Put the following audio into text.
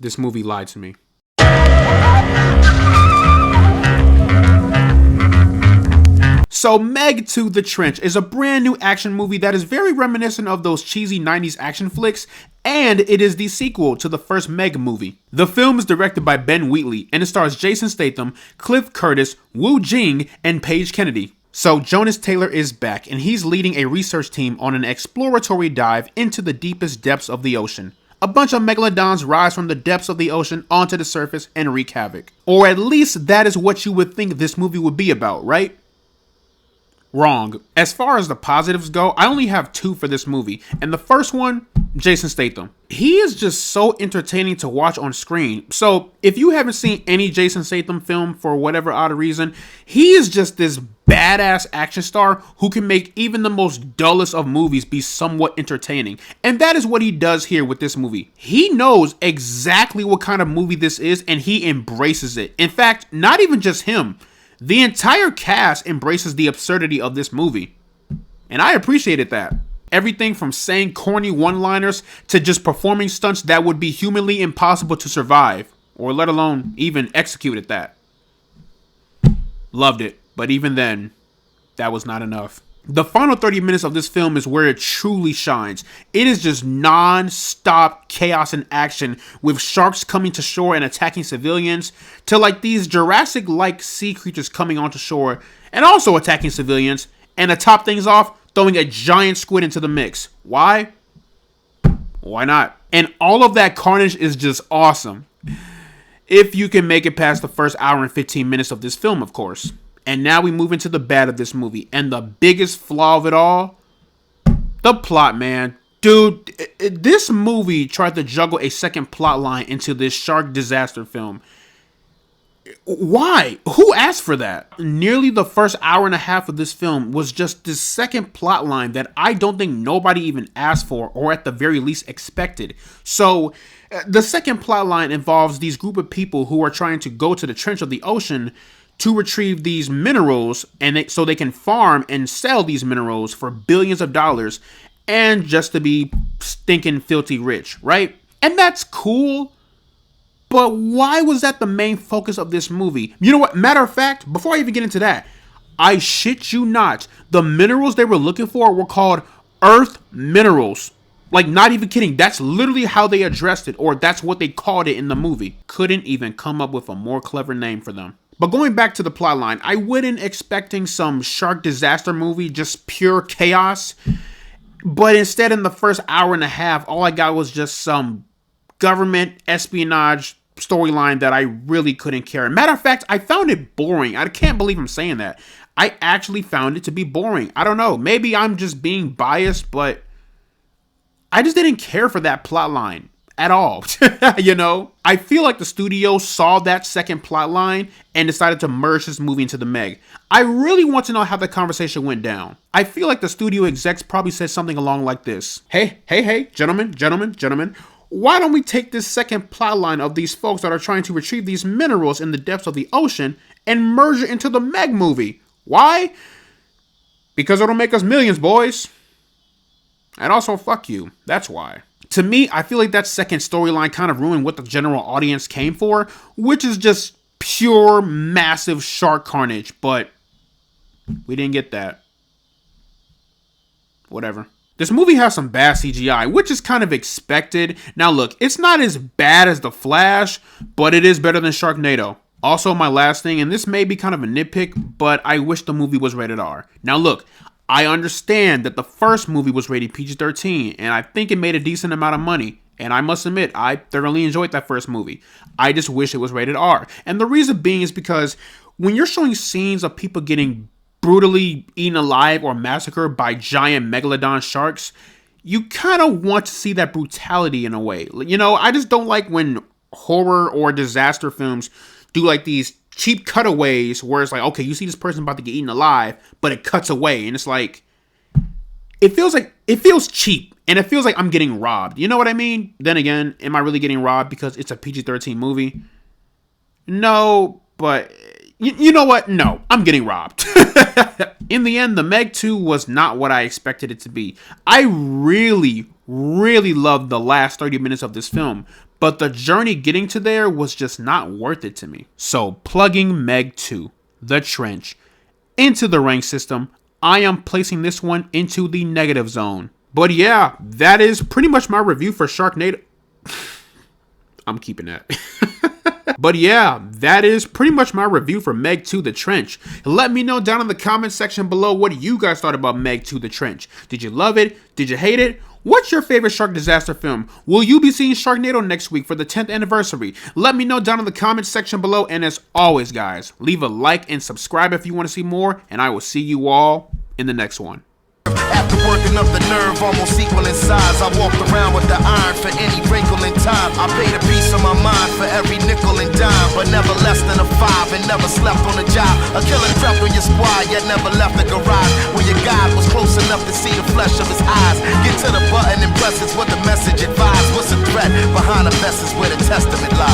This movie lied to me. So Meg 2: The Trench is a brand new action movie that is very reminiscent of those cheesy 90s action flicks, and it is the sequel to the first Meg movie. The film is directed by Ben Wheatley, and it stars Jason Statham, Cliff Curtis, Wu Jing, and Paige Kennedy. So Jonas Taylor is back, and he's leading a research team on an exploratory dive into the deepest depths of the ocean. A bunch of megalodons rise from the depths of the ocean onto the surface and wreak havoc. Or at least that is what you would think this movie would be about, right? Wrong. As far as the positives go, I only have 2 for this movie. And the first one, Jason Statham. He is just so entertaining to watch on screen. So if you haven't seen any Jason Statham film for whatever odd reason, he is just this badass action star who can make even the most dullest of movies be somewhat entertaining. And that is what he does here with this movie. He knows exactly what kind of movie this is, and he embraces it. In fact, not even just him. The entire cast embraces the absurdity of this movie. And I appreciated that. Everything from saying corny one-liners to just performing stunts that would be humanly impossible to survive, or let alone even execute at that. Loved it, but even then, that was not enough. The final 30 minutes of this film is where it truly shines. It is just non-stop chaos and action, with sharks coming to shore and attacking civilians, to like these Jurassic-like sea creatures coming onto shore and also attacking civilians, and to top things off, throwing a giant squid into the mix. Why? Why not? And all of that carnage is just awesome. If you can make it past the first hour and 15 minutes of this film, of course. And now we move into the bad of this movie. And the biggest flaw of it all, the plot, man. Dude, this movie tried to juggle a second plot line into this shark disaster film. Why? Who asked for that? Nearly the first hour and a half of this film was just this second plot line that I don't think nobody even asked for, or at the very least expected. So the second plot line involves these group of people who are trying to go to the trench of the ocean to retrieve these minerals, and so they can farm and sell these minerals for billions of dollars, and just to be stinking filthy rich, right? And that's cool, but why was that the main focus of this movie? You know what? Matter of fact, before I even get into that, I shit you not, the minerals they were looking for were called earth minerals. Like, not even kidding. That's literally how they addressed it, or that's what they called it in the movie. Couldn't even come up with a more clever name for them. But going back to the plotline, I wasn't expecting some shark disaster movie, just pure chaos. But instead, in the first hour and a half, all I got was just some government espionage storyline that I really couldn't care. Matter of fact, I found it boring. I can't believe I'm saying that. I actually found it to be boring. I don't know. Maybe I'm just being biased, but I just didn't care for that plotline at all. You know, I feel like the studio saw that second plot line and decided to merge this movie into the Meg. I really want to know how the conversation went down. I feel like the studio execs probably said something along like this. Hey, gentlemen, why don't we take this second plot line of these folks that are trying to retrieve these minerals in the depths of the ocean and merge it into the Meg movie? Why? Because it'll make us millions, boys. And also, fuck you. That's why. To me, I feel like that second storyline kind of ruined what the general audience came for, which is just pure, massive shark carnage, but we didn't get that. Whatever. This movie has some bad CGI, which is kind of expected. Now look, it's not as bad as The Flash, but it is better than Sharknado. Also, my last thing, and this may be kind of a nitpick, but I wish the movie was rated R. Now look, I understand that the first movie was rated PG-13, and I think it made a decent amount of money. And I must admit, I thoroughly enjoyed that first movie. I just wish it was rated R. And the reason being is because when you're showing scenes of people getting brutally eaten alive or massacred by giant megalodon sharks, you kind of want to see that brutality in a way. You know, I just don't like when horror or disaster films do like these cheap cutaways where it's like, okay, you see this person about to get eaten alive, but it cuts away, and it's like, it feels cheap, and it feels like I'm getting robbed. You know what I mean? Then again, am I really getting robbed because it's a PG-13 movie? No, but You know what? No, I'm getting robbed. In the end, the Meg 2 was not what I expected it to be. I really loved the last 30 minutes of this film, but the journey getting to there was just not worth it to me. So, plugging Meg 2, The Trench, into the rank system, I am placing this one into the negative zone. But yeah, that is pretty much my review for Sharknado. I'm keeping that. But yeah, that is pretty much my review for Meg 2 The Trench. Let me know down in the comment section below what you guys thought about Meg 2 The Trench. Did you love it? Did you hate it? What's your favorite shark disaster film? Will you be seeing Sharknado next week for the 10th anniversary? Let me know down in the comment section below, and as always guys, leave a like and subscribe if you want to see more, and I will see you all in the next one. After working up the nerve, almost equal in size, I walked around with the iron for any wrinkle in time. I paid a piece of my mind for every nickel and dime, but never less than a 5 and never slept on a job. A killer crept on your squad, yet never left the garage, where your guide was close enough to see the flesh of his eyes. Get to the button and press, it's what the message advised. What's the threat behind the vest is where the testament lies.